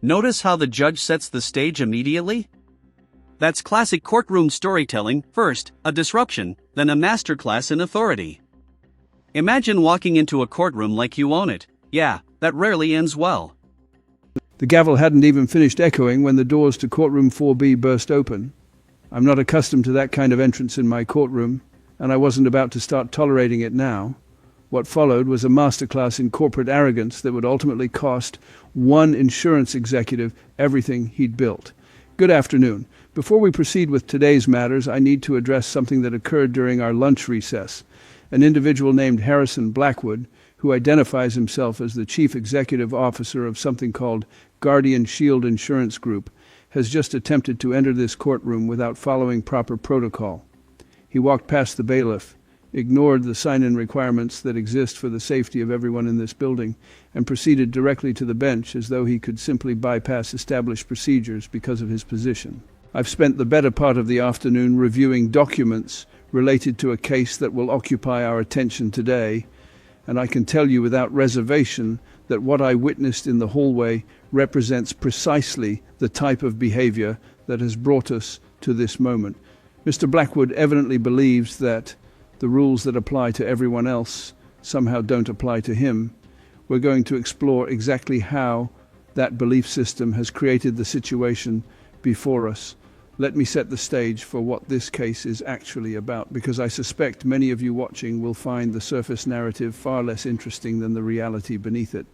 Notice how the judge sets the stage immediately? That's classic courtroom storytelling: first, a disruption, then a masterclass in authority. Imagine walking into a courtroom like you own it. Yeah, that rarely ends well. The gavel hadn't even finished echoing when the doors to courtroom 4B burst open. I'm not accustomed to that kind of entrance in my courtroom, and I wasn't about to start tolerating it now. What followed was a masterclass in corporate arrogance that would ultimately cost one insurance executive everything he'd built. Good afternoon. Before we proceed with today's matters, I need to address something that occurred during our lunch recess. An individual named Harrison Blackwood, who identifies himself as the chief executive officer of something called Guardian Shield Insurance Group, has just attempted to enter this courtroom without following proper protocol. He walked past the bailiff, ignored the sign-in requirements that exist for the safety of everyone in this building, and proceeded directly to the bench as though he could simply bypass established procedures because of his position. I've spent the better part of the afternoon reviewing documents related to a case that will occupy our attention today, and I can tell you without reservation that what I witnessed in the hallway represents precisely the type of behavior that has brought us to this moment. Mr. Blackwood evidently believes that the rules that apply to everyone else somehow don't apply to him. We're going to explore exactly how that belief system has created the situation before us. Let me set the stage for what this case is actually about, because I suspect many of you watching will find the surface narrative far less interesting than the reality beneath it.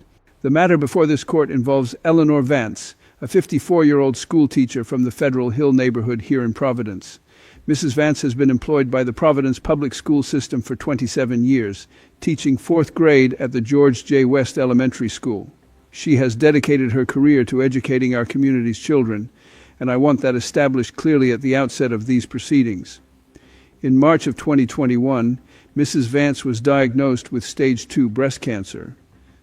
The matter before this court involves Eleanor Vance, a 54-year-old school teacher from the Federal Hill neighborhood here in Providence. Mrs. Vance has been employed by the Providence public school system for 27 years, teaching 4th grade at the George J. West Elementary School. She has dedicated her career to educating our community's children, and I want that established clearly at the outset of these proceedings. In March of 2021, Mrs. Vance was diagnosed with stage 2 breast cancer.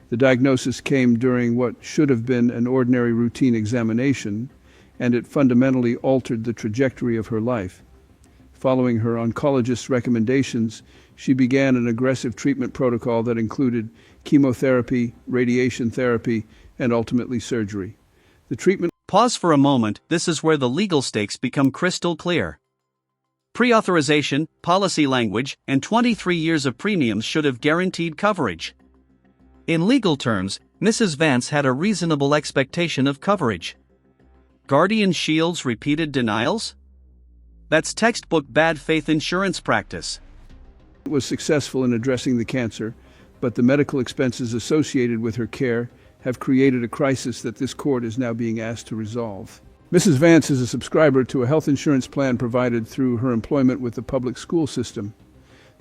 The diagnosis came during what should have been an ordinary routine examination, and it fundamentally altered the trajectory of her life. Following her oncologist's recommendations, she began an aggressive treatment protocol that included chemotherapy, radiation therapy, and ultimately surgery. The treatment... Pause for a moment. This is where the legal stakes become crystal clear. Pre-authorization, policy language, and 23 years of premiums should have guaranteed coverage. In legal terms, Mrs. Vance had a reasonable expectation of coverage. Guardian Shield's repeated denials? That's textbook bad faith insurance practice. Was successful in addressing the cancer, but the medical expenses associated with her care have created a crisis that this court is now being asked to resolve. Mrs. Vance is a subscriber to a health insurance plan provided through her employment with the public school system.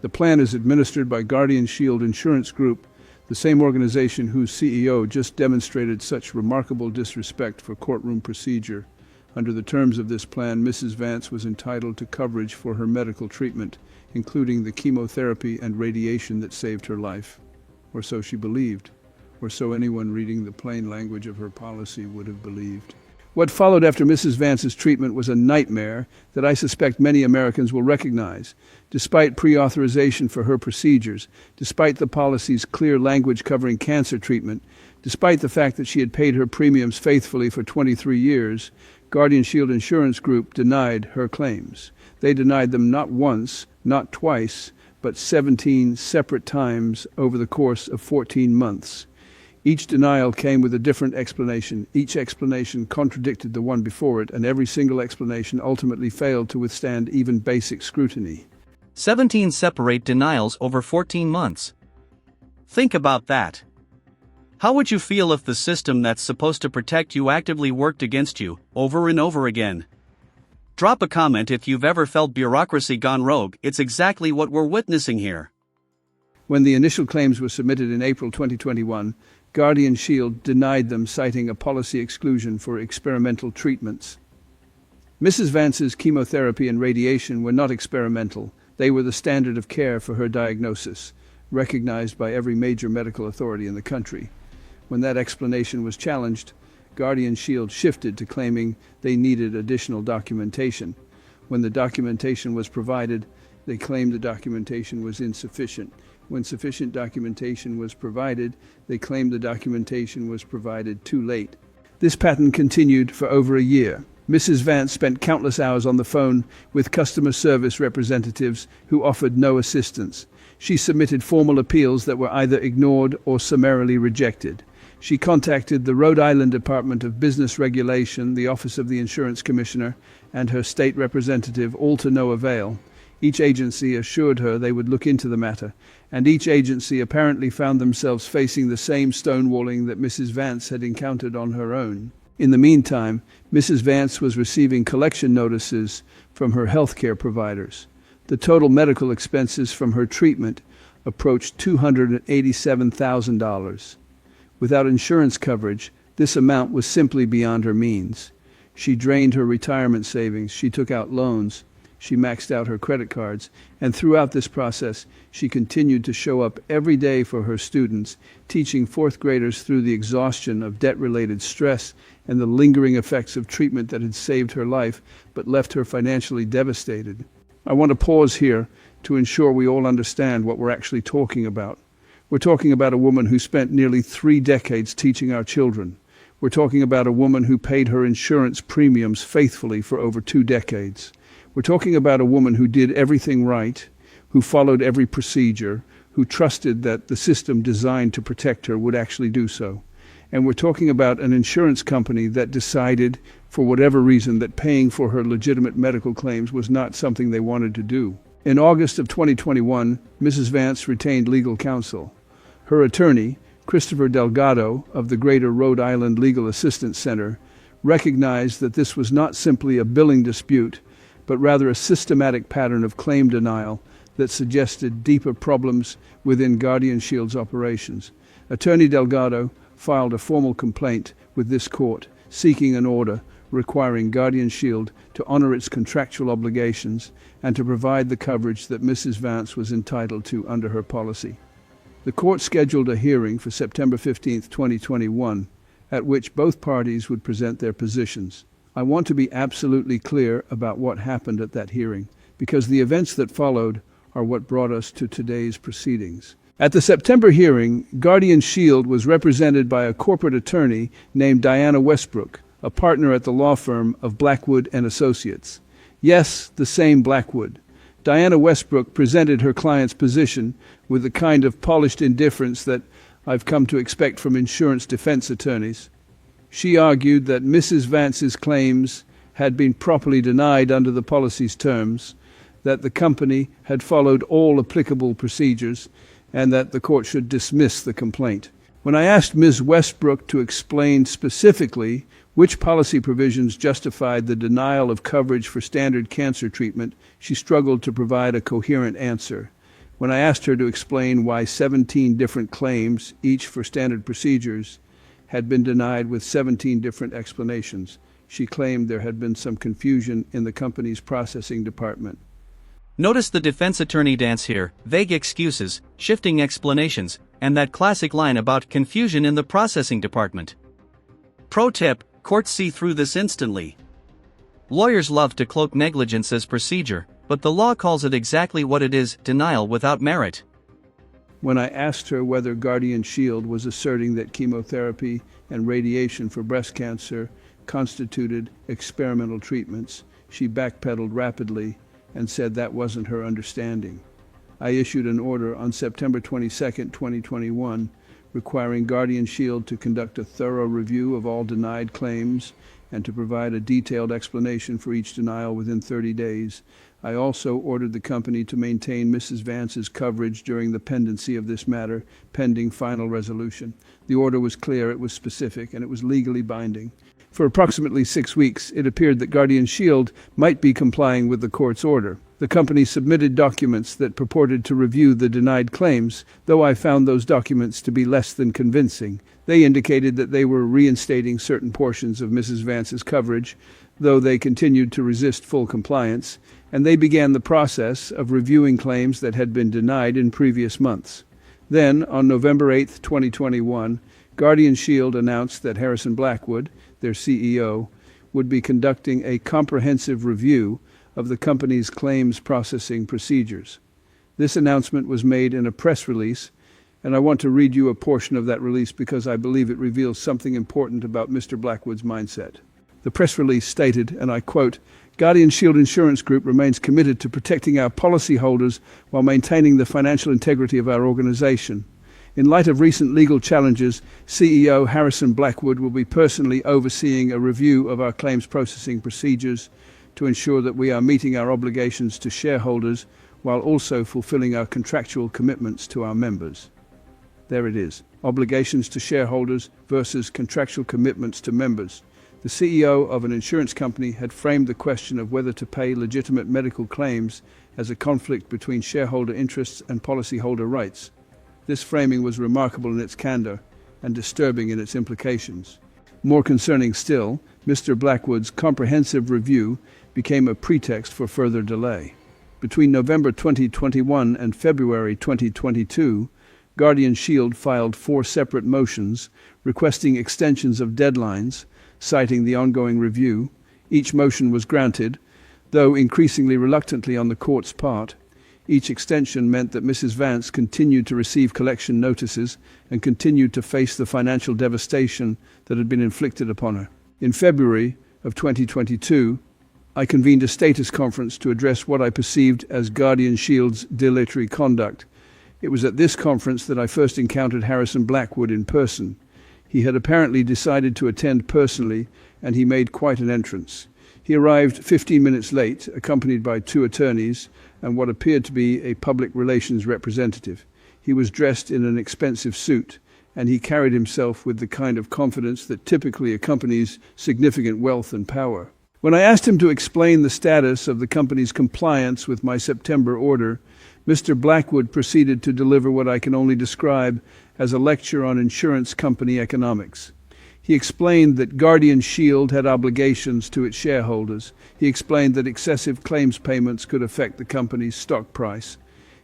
The plan is administered by Guardian Shield Insurance Group, the same organization whose CEO just demonstrated such remarkable disrespect for courtroom procedure. Under the terms of this plan, Mrs. Vance was entitled to coverage for her medical treatment, including the chemotherapy and radiation that saved her life. Or so she believed, or so anyone reading the plain language of her policy would have believed. What followed after Mrs. Vance's treatment was a nightmare that I suspect many Americans will recognize. Despite pre-authorization for her procedures, despite the policy's clear language covering cancer treatment, despite the fact that she had paid her premiums faithfully for 23 years, Guardian Shield Insurance Group denied her claims. They denied them not once, not twice, but 17 separate times over the course of 14 months. Each denial came with a different explanation. Each explanation contradicted the one before it, and every single explanation ultimately failed to withstand even basic scrutiny. 17 separate denials over 14 months. Think about that. How would you feel if the system that's supposed to protect you actively worked against you, over and over again? Drop a comment if you've ever felt bureaucracy gone rogue. It's exactly what we're witnessing here. When the initial claims were submitted in April 2021, Guardian Shield denied them, citing a policy exclusion for experimental treatments. Mrs. Vance's chemotherapy and radiation were not experimental. They were the standard of care for her diagnosis, recognized by every major medical authority in the country. When that explanation was challenged, Guardian Shield shifted to claiming they needed additional documentation. When the documentation was provided, they claimed the documentation was insufficient. When sufficient documentation was provided, they claimed the documentation was provided too late. This pattern continued for over a year. Mrs. Vance spent countless hours on the phone with customer service representatives who offered no assistance. She submitted formal appeals that were either ignored or summarily rejected. She contacted the Rhode Island Department of Business Regulation, the Office of the Insurance Commissioner, and her state representative, all to no avail. Each agency assured her they would look into the matter, and each agency apparently found themselves facing the same stonewalling that Mrs. Vance had encountered on her own. In the meantime, Mrs. Vance was receiving collection notices from her healthcare providers. The total medical expenses from her treatment approached $287,000. Without insurance coverage, this amount was simply beyond her means. She drained her retirement savings, she took out loans, she maxed out her credit cards, and throughout this process, she continued to show up every day for her students, teaching fourth graders through the exhaustion of debt-related stress and the lingering effects of treatment that had saved her life but left her financially devastated. I want to pause here to ensure we all understand what we're actually talking about. We're talking about a woman who spent nearly 3 decades teaching our children. We're talking about a woman who paid her insurance premiums faithfully for over 2 decades. We're talking about a woman who did everything right, who followed every procedure, who trusted that the system designed to protect her would actually do so. And we're talking about an insurance company that decided, for whatever reason, that paying for her legitimate medical claims was not something they wanted to do. In August of 2021, Mrs. Vance retained legal counsel. Her attorney, Christopher Delgado of the Greater Rhode Island Legal Assistance Center, recognized that this was not simply a billing dispute, but rather a systematic pattern of claim denial that suggested deeper problems within Guardian Shield's operations. Attorney Delgado filed a formal complaint with this court, seeking an order requiring Guardian Shield to honor its contractual obligations and to provide the coverage that Mrs. Vance was entitled to under her policy. The court scheduled a hearing for September 15, 2021, at which both parties would present their positions. I want to be absolutely clear about what happened at that hearing, because the events that followed are what brought us to today's proceedings. At the September hearing, Guardian Shield was represented by a corporate attorney named Diana Westbrook, a partner at the law firm of Blackwood and Associates. Yes, the same Blackwood. Diana Westbrook presented her client's position with the kind of polished indifference that I've come to expect from insurance defense attorneys. She argued that Mrs. Vance's claims had been properly denied under the policy's terms, that the company had followed all applicable procedures, and that the court should dismiss the complaint. When I asked Ms. Westbrook to explain specifically which policy provisions justified the denial of coverage for standard cancer treatment, she struggled to provide a coherent answer. When I asked her to explain why 17 different claims, each for standard procedures, had been denied with 17 different explanations, she claimed there had been some confusion in the company's processing department. Notice the defense attorney dance here: vague excuses, shifting explanations, and that classic line about confusion in the processing department. Pro tip: courts see through this instantly. Lawyers love to cloak negligence as procedure, but the law calls it exactly what it is: denial without merit. When I asked her whether Guardian Shield was asserting that chemotherapy and radiation for breast cancer constituted experimental treatments, she backpedaled rapidly and said that wasn't her understanding. I issued an order on September 22, 2021, requiring Guardian Shield to conduct a thorough review of all denied claims and to provide a detailed explanation for each denial within 30 days. I also ordered the company to maintain Mrs. Vance's coverage during the pendency of this matter, pending final resolution. The order was clear, it was specific, and it was legally binding. For approximately 6 weeks, it appeared that Guardian Shield might be complying with the court's order. The company submitted documents that purported to review the denied claims, though I found those documents to be less than convincing. They indicated that they were reinstating certain portions of Mrs. Vance's coverage, though they continued to resist full compliance, and they began the process of reviewing claims that had been denied in previous months. Then, on November 8, 2021, Guardian Shield announced that Harrison Blackwood, their CEO, would be conducting a comprehensive review of the company's claims processing procedures. This announcement was made in a press release and I want to read you a portion of that release because I believe it reveals something important about Mr. Blackwood's mindset. The press release stated, and I quote, "Guardian Shield Insurance Group remains committed to protecting our policyholders while maintaining the financial integrity of our organization. In light of recent legal challenges, CEO Harrison Blackwood will be personally overseeing a review of our claims processing procedures to ensure that we are meeting our obligations to shareholders while also fulfilling our contractual commitments to our members." There it is. Obligations to shareholders versus contractual commitments to members. The CEO of an insurance company had framed the question of whether to pay legitimate medical claims as a conflict between shareholder interests and policyholder rights. This framing was remarkable in its candor and disturbing in its implications. More concerning still, Mr. Blackwood's comprehensive review became a pretext for further delay. Between November 2021 and February 2022, Guardian Shield filed 4 separate motions requesting extensions of deadlines, citing the ongoing review. Each motion was granted, though increasingly reluctantly on the court's part. Each extension meant that Mrs. Vance continued to receive collection notices and continued to face the financial devastation that had been inflicted upon her. In February of 2022, I convened a status conference to address what I perceived as Guardian Shield's dilatory conduct. It was at this conference that I first encountered Harrison Blackwood in person. He had apparently decided to attend personally, and he made quite an entrance. He arrived 15 minutes late, accompanied by 2 attorneys and what appeared to be a public relations representative. He was dressed in an expensive suit, and he carried himself with the kind of confidence that typically accompanies significant wealth and power. When I asked him to explain the status of the company's compliance with my September order, Mr. Blackwood proceeded to deliver what I can only describe as a lecture on insurance company economics. He explained that Guardian Shield had obligations to its shareholders. He explained that excessive claims payments could affect the company's stock price.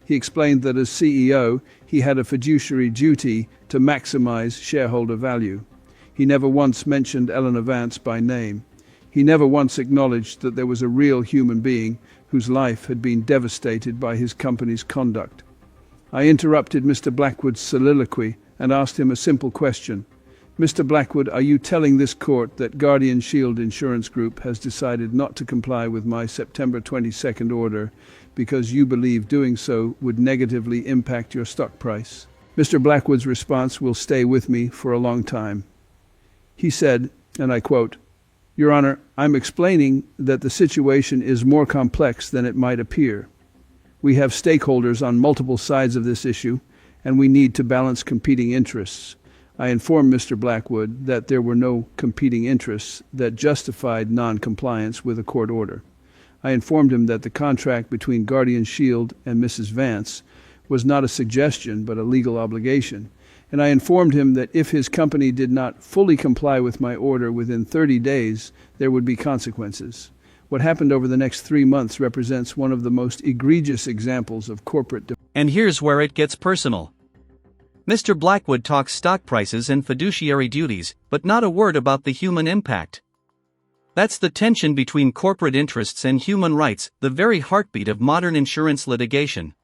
He explained that as CEO, he had a fiduciary duty to maximize shareholder value. He never once mentioned Eleanor Vance by name. He never once acknowledged that there was a real human being whose life had been devastated by his company's conduct. I interrupted Mr. Blackwood's soliloquy and asked him a simple question. Mr. Blackwood, are you telling this court that Guardian Shield Insurance Group has decided not to comply with my September 22nd order because you believe doing so would negatively impact your stock price? Mr. Blackwood's response will stay with me for a long time. He said, and I quote, "Your Honor, I'm explaining that the situation is more complex than it might appear. We have stakeholders on multiple sides of this issue, and we need to balance competing interests." I informed Mr. Blackwood that there were no competing interests that justified non-compliance with a court order. I informed him that the contract between Guardian Shield and Mrs. Vance was not a suggestion but a legal obligation, and I informed him that if his company did not fully comply with my order within 30 days, there would be consequences. What happened over the next 3 months represents one of the most egregious examples of corporate. And here's where it gets personal. Mr. Blackwood talks stock prices and fiduciary duties, but not a word about the human impact. That's the tension between corporate interests and human rights, the very heartbeat of modern insurance litigation.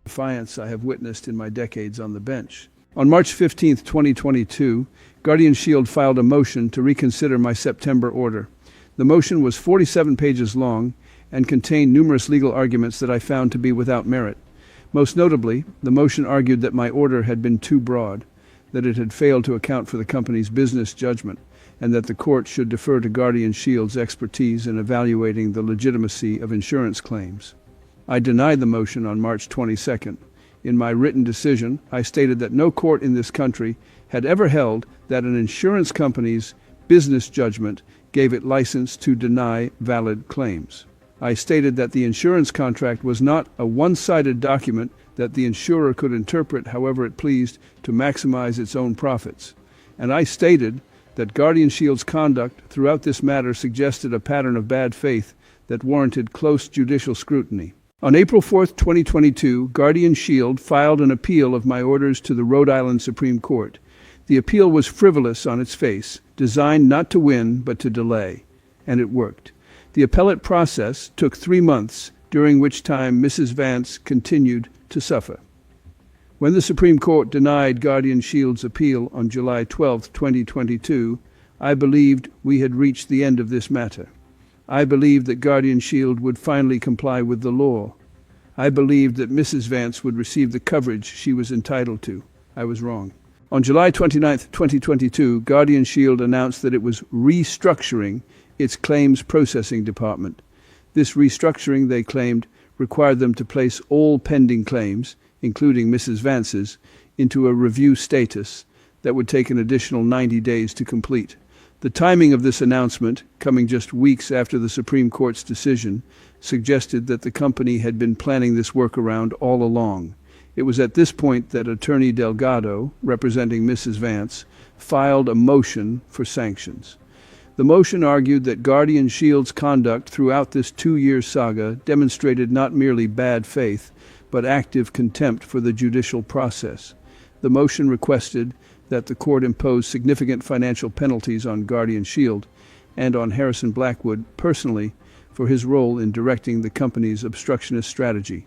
Defiance I have witnessed in my decades on the bench. On March 15, 2022, Guardian Shield filed a motion to reconsider my September order. The motion was 47 pages long and contained numerous legal arguments that I found to be without merit. Most notably, the motion argued that my order had been too broad, that it had failed to account for the company's business judgment, and that the court should defer to Guardian Shield's expertise in evaluating the legitimacy of insurance claims. I denied the motion on March 22nd. In my written decision, I stated that no court in this country had ever held that an insurance company's business judgment gave it license to deny valid claims. I stated that the insurance contract was not a one-sided document that the insurer could interpret however it pleased to maximize its own profits. And I stated that Guardian Shield's conduct throughout this matter suggested a pattern of bad faith that warranted close judicial scrutiny. On April 4, 2022, Guardian Shield filed an appeal of my orders to the Rhode Island Supreme Court. The appeal was frivolous on its face, designed not to win but to delay, and it worked. The appellate process took 3 months, during which time Mrs. Vance continued to suffer. When the Supreme Court denied Guardian Shield's appeal on July 12, 2022, I believed we had reached the end of this matter. I believed that Guardian Shield would finally comply with the law. I believed that Mrs. Vance would receive the coverage she was entitled to. I was wrong. On July 29, 2022, Guardian Shield announced that it was restructuring its claims processing department. This restructuring, they claimed, required them to place all pending claims, including Mrs. Vance's, into a review status that would take an additional 90 days to complete. The timing of this announcement, coming just weeks after the Supreme Court's decision, suggested that the company had been planning this workaround all along. It was at this point that Attorney Delgado, representing Mrs. Vance, filed a motion for sanctions. The motion argued that Guardian Shield's conduct throughout this 2-year saga demonstrated not merely bad faith, but active contempt for the judicial process. The motion requested that the court impose significant financial penalties on Guardian Shield and on Harrison Blackwood personally for his role in directing the company's obstructionist strategy.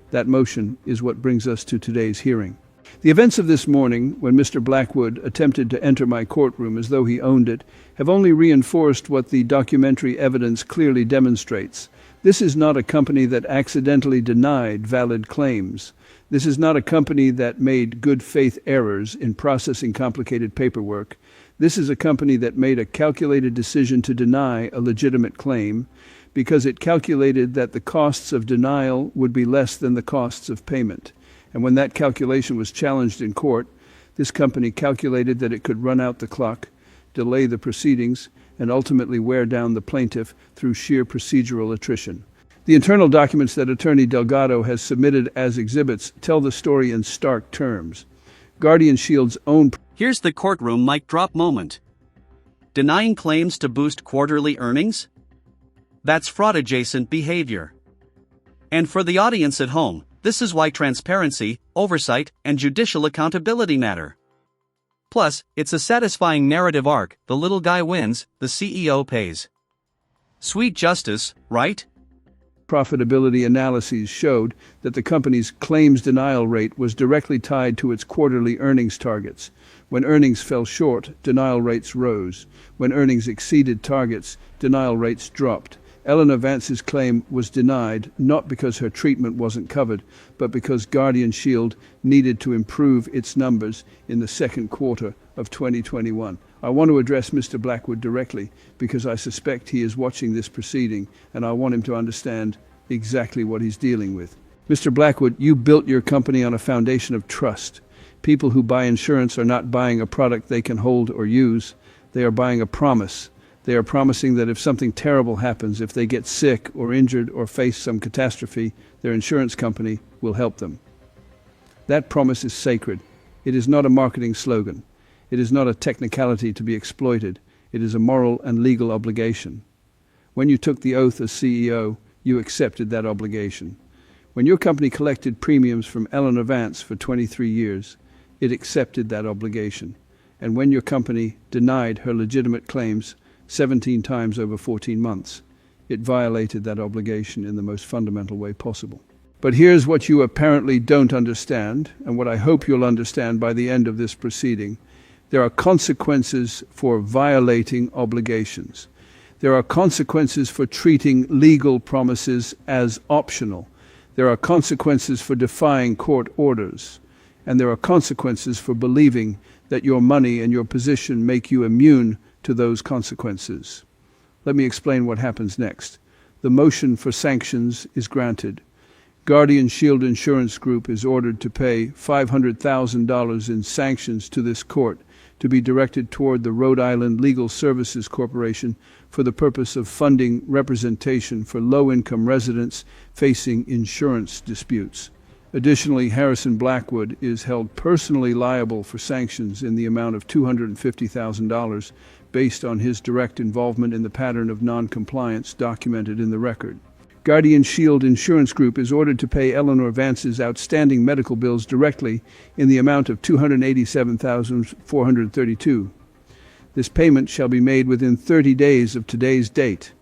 That motion is what brings us to today's hearing. The events of this morning, when Mr. Blackwood attempted to enter my courtroom as though he owned it, have only reinforced what the documentary evidence clearly demonstrates. This is not a company that accidentally denied valid claims. This is not a company that made good faith errors in processing complicated paperwork. This is a company that made a calculated decision to deny a legitimate claim because it calculated that the costs of denial would be less than the costs of payment. And when that calculation was challenged in court, this company calculated that it could run out the clock, delay the proceedings, and ultimately wear down the plaintiff through sheer procedural attrition. The internal documents that Attorney Delgado has submitted as exhibits tell the story in stark terms. Guardian Shield's own... Here's the courtroom mic drop moment. Denying claims to boost quarterly earnings? That's fraud-adjacent behavior. And for the audience at home, this is why transparency, oversight, and judicial accountability matter. Plus, it's a satisfying narrative arc. The little guy wins, the CEO pays. Sweet justice, right? Profitability analyses showed that the company's claims denial rate was directly tied to its quarterly earnings targets. When earnings fell short, denial rates rose. When earnings exceeded targets, denial rates dropped. Eleanor Vance's claim was denied not because her treatment wasn't covered, but because Guardian Shield needed to improve its numbers in the second quarter of 2021. I want to address Mr. Blackwood directly because I suspect he is watching this proceeding and I want him to understand exactly what he's dealing with. Mr. Blackwood, you built your company on a foundation of trust. People who buy insurance are not buying a product they can hold or use. They are buying a promise. They are promising that if something terrible happens, if they get sick or injured or face some catastrophe, their insurance company will help them. That promise is sacred. It is not a marketing slogan. It is not a technicality to be exploited. It is a moral and legal obligation. When you took the oath as CEO, you accepted that obligation. When your company collected premiums from Eleanor Vance for 23 years, it accepted that obligation. And when your company denied her legitimate claims 17 times over 14 months, it violated that obligation in the most fundamental way possible. But here's what you apparently don't understand, and what I hope you'll understand by the end of this proceeding. There are consequences for violating obligations. There are consequences for treating legal promises as optional. There are consequences for defying court orders. And there are consequences for believing that your money and your position make you immune to those consequences. Let me explain what happens next. The motion for sanctions is granted. Guardian Shield Insurance Group is ordered to pay $500,000 in sanctions to this court to be directed toward the Rhode Island Legal Services Corporation for the purpose of funding representation for low-income residents facing insurance disputes. Additionally, Harrison Blackwood is held personally liable for sanctions in the amount of $250,000 based on his direct involvement in the pattern of non-compliance documented in the record. Guardian Shield Insurance Group is ordered to pay Eleanor Vance's outstanding medical bills directly in the amount of $287,432. This payment shall be made within 30 days of today's date.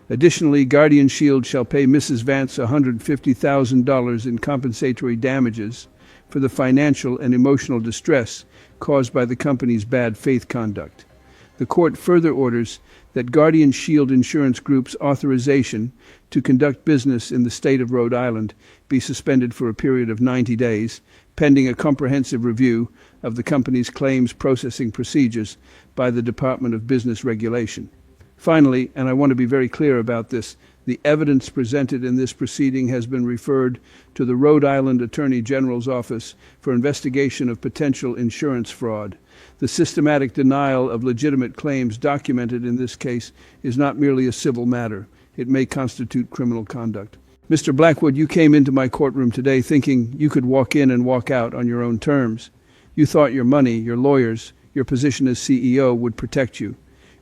Additionally, Guardian Shield shall pay Mrs. Vance $150,000 in compensatory damages for the financial and emotional distress caused by the company's bad faith conduct. The court further orders that Guardian Shield Insurance Group's authorization to conduct business in the state of Rhode Island be suspended for a period of 90 days, pending a comprehensive review of the company's claims processing procedures by the Department of Business Regulation. Finally, and I want to be very clear about this, the evidence presented in this proceeding has been referred to the Rhode Island Attorney General's Office for investigation of potential insurance fraud. The systematic denial of legitimate claims documented in this case is not merely a civil matter. It may constitute criminal conduct. Mr. Blackwood, you came into my courtroom today thinking you could walk in and walk out on your own terms. You thought your money, your lawyers, your position as CEO would protect you.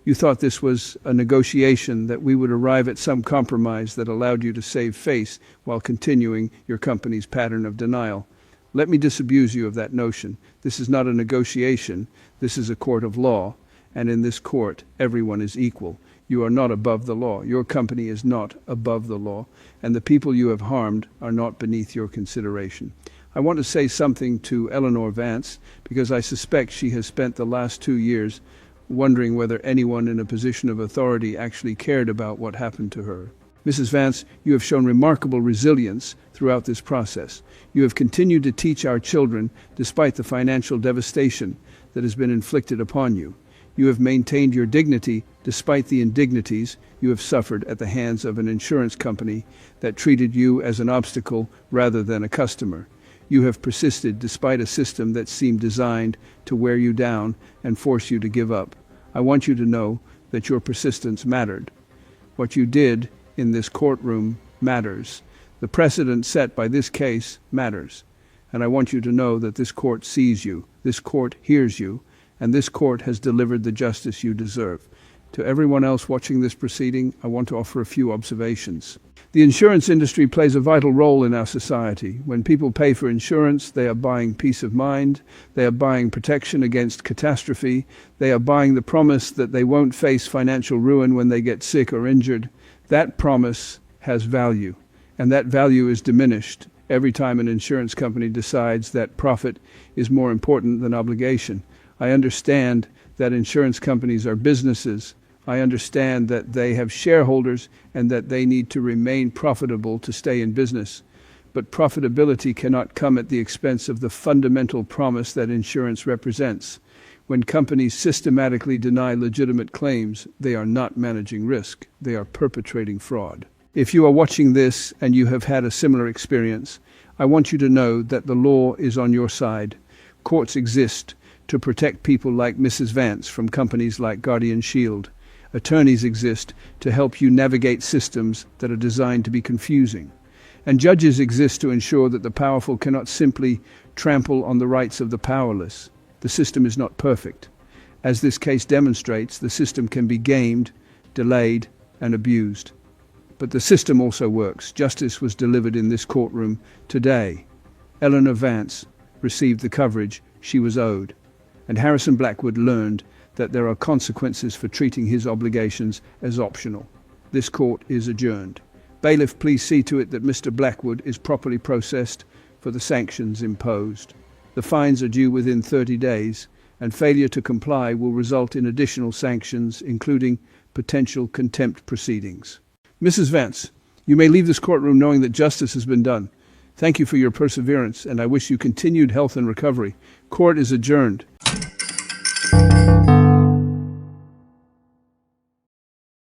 You thought this was a negotiation, that we would arrive at some compromise that allowed you to save face while continuing your company's pattern of denial. Let me disabuse you of that notion. This is not a negotiation. This is a court of law, and in this court, everyone is equal. You are not above the law. Your company is not above the law, and the people you have harmed are not beneath your consideration. I want to say something to Eleanor Vance, because I suspect she has spent the last 2 years wondering whether anyone in a position of authority actually cared about what happened to her. Mrs. Vance, you have shown remarkable resilience throughout this process. You have continued to teach our children despite the financial devastation that has been inflicted upon you. You have maintained your dignity despite the indignities you have suffered at the hands of an insurance company that treated you as an obstacle rather than a customer. You have persisted despite a system that seemed designed to wear you down and force you to give up. I want you to know that your persistence mattered. What you did in this courtroom matters. The precedent set by this case matters. And I want you to know that this court sees you, this court hears you, and this court has delivered the justice you deserve. To everyone else watching this proceeding, I want to offer a few observations. The insurance industry plays a vital role in our society. When people pay for insurance, they are buying peace of mind, they are buying protection against catastrophe, they are buying the promise that they won't face financial ruin when they get sick or injured. That promise has value, and that value is diminished every time an insurance company decides that profit is more important than obligation. I understand that insurance companies are businesses. I understand that they have shareholders and that they need to remain profitable to stay in business. But profitability cannot come at the expense of the fundamental promise that insurance represents. When companies systematically deny legitimate claims, they are not managing risk. They are perpetrating fraud. If you are watching this and you have had a similar experience, I want you to know that the law is on your side. Courts exist to protect people like Mrs. Vance from companies like Guardian Shield. Attorneys exist to help you navigate systems that are designed to be confusing. And judges exist to ensure that the powerful cannot simply trample on the rights of the powerless. The system is not perfect. As this case demonstrates, the system can be gamed, delayed, and abused. But the system also works. Justice was delivered in this courtroom today. Eleanor Vance received the coverage she was owed, and Harrison Blackwood learned that there are consequences for treating his obligations as optional. This court is adjourned. Bailiff, please see to it that Mr. Blackwood is properly processed for the sanctions imposed. The fines are due within 30 days, and failure to comply will result in additional sanctions, including potential contempt proceedings. Mrs. Vance, you may leave this courtroom knowing that justice has been done. Thank you for your perseverance, and I wish you continued health and recovery. Court is adjourned.